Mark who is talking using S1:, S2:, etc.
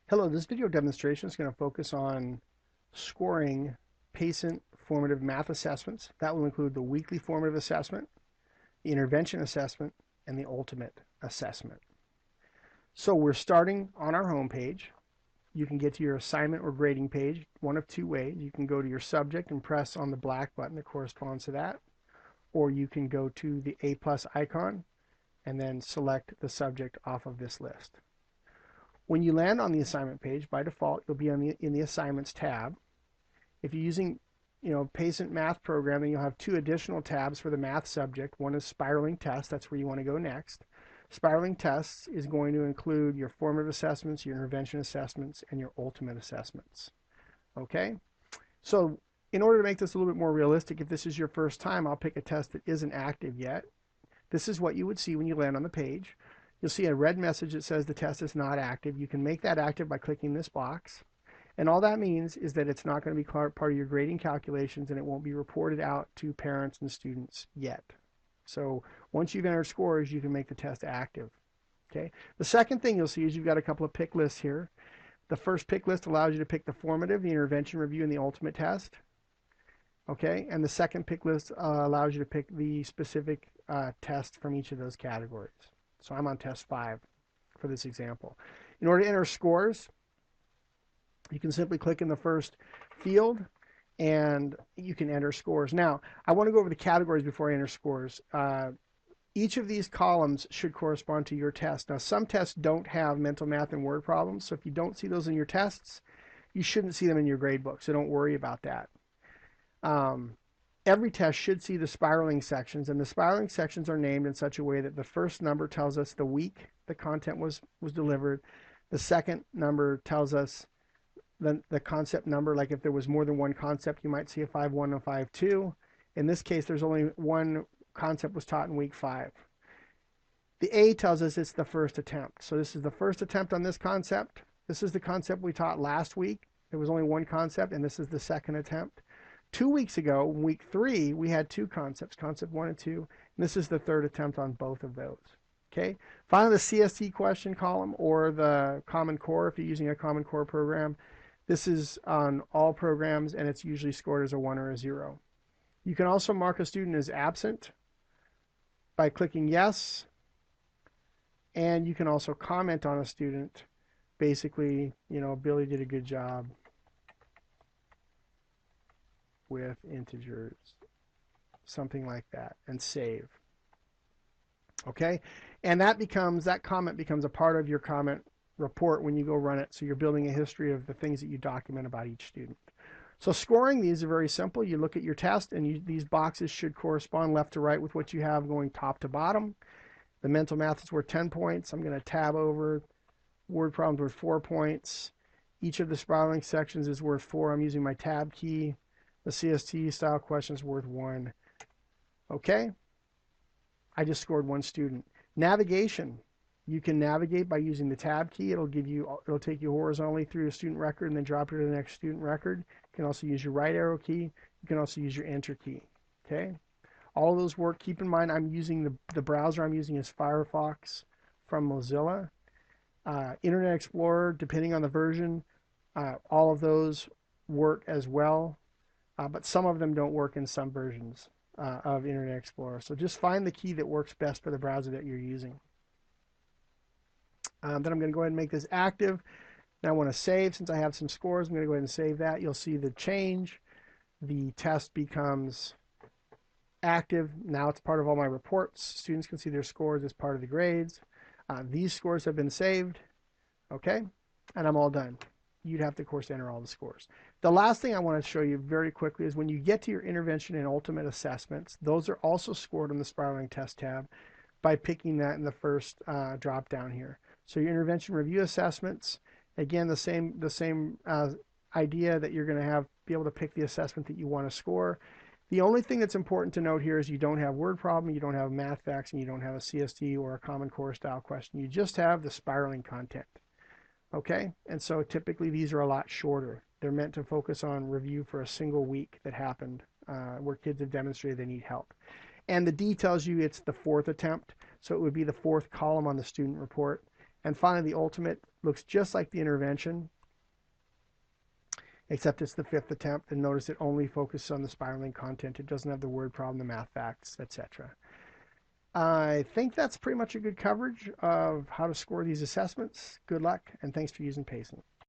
S1: Hello, this video demonstration is going to focus on scoring Pacent formative math assessments. That will include the weekly formative assessment, the intervention assessment, and the ultimate assessment. So we're starting on our home page. You can get to your assignment or grading page one of two ways. You can go to your subject and press on the black button that corresponds to that, or you can go to the A+ icon and then select the subject off of this list. When you land on the assignment page, by default, you'll be in the Assignments tab. If you're using, Pacent Math Program, then you'll have two additional tabs for the math subject. One is Spiraling Tests. That's where you want to go next. Spiraling Tests is going to include your formative assessments, your intervention assessments, and your ultimate assessments. Okay? So in order to make this a little bit more realistic, if this is your first time, I'll pick a test that isn't active yet. This is what you would see when you land on the page. You'll see a red message that says the test is not active. You can make that active by clicking this box. And all that means is that it's not going to be part of your grading calculations, and it won't be reported out to parents and students yet. So once you've entered scores, you can make the test active. Okay. The second thing you'll see is you've got a couple of pick lists here. The first pick list allows you to pick the formative, the intervention review, and the ultimate test. Okay. And the second pick list allows you to pick the specific test from each of those categories. So I'm on test 5 for this example. In order to enter scores, you can simply click in the first field and you can enter scores. Now, I want to go over the categories before I enter scores. Each of these columns should correspond to your test. Now, some tests don't have mental math and word problems, so if you don't see those in your tests, you shouldn't see them in your grade book, so don't worry about that. Every test should see the spiraling sections, and the spiraling sections are named in such a way that the first number tells us the week the content was delivered. The second number tells us the concept number, like if there was more than one concept, you might see a 5.1 and a 5.2. In this case, there's only one concept was taught in week 5. The A tells us it's the first attempt. So this is the first attempt on this concept. This is the concept we taught last week. There was only one concept, and this is the second attempt. 2 weeks ago, week 3, we had two concepts, concept 1 and 2, and this is the third attempt on both of those. Okay. Finally, the CST question column, or the Common Core, if you're using a Common Core program. This is on all programs, and it's usually scored as a 1 or a 0. You can also mark a student as absent by clicking yes, and you can also comment on a student. Basically, Billy did a good job with integers, something like that, and save. Okay, and that comment becomes a part of your comment report when you go run it. So you're building a history of the things that you document about each student. So scoring these are very simple. You look at your test, and these boxes should correspond left to right with what you have going top to bottom. The mental math is worth 10 points. I'm going to tab over. Word problems worth 4 points. Each of the spiraling sections is worth 4. I'm using my tab key. The CST style question is worth 1. Okay, I just scored 1 student. Navigation. You can navigate by using the tab key. It'll take you horizontally through a student record and then drop you to the next student record. You can also use your right arrow key. You can also use your enter key. Okay, all of those work. Keep in mind, I'm using the browser I'm using is Firefox from Mozilla. Internet Explorer, depending on the version, all of those work as well. But some of them don't work in some versions of Internet Explorer. So just find the key that works best for the browser that you're using. Then I'm going to go ahead and make this active. Now I want to save. Since I have some scores, I'm going to go ahead and save that. You'll see the change. The test becomes active. Now it's part of all my reports. Students can see their scores as part of the grades. These scores have been saved. Okay, and I'm all done. You'd have to, of course, enter all the scores. The last thing I want to show you very quickly is when you get to your intervention and ultimate assessments, those are also scored on the spiraling test tab by picking that in the first drop down here. So your intervention review assessments, again, the same idea that you're going to be able to pick the assessment that you want to score. The only thing that's important to note here is you don't have word problem, you don't have math facts, and you don't have a CST or a Common Core style question. You just have the spiraling content. Okay, and so typically these are a lot shorter. They're meant to focus on review for a single week that happened where kids have demonstrated they need help. And the D tells you it's the 4th attempt, so it would be the 4th column on the student report. And finally, the ultimate Looks just like the intervention, except it's the fifth attempt. And notice it only focuses on the spiraling content. It doesn't have the word problem, the math facts, etc. I think that's pretty much a good coverage of how to score these assessments. Good luck, and thanks for using Pacent.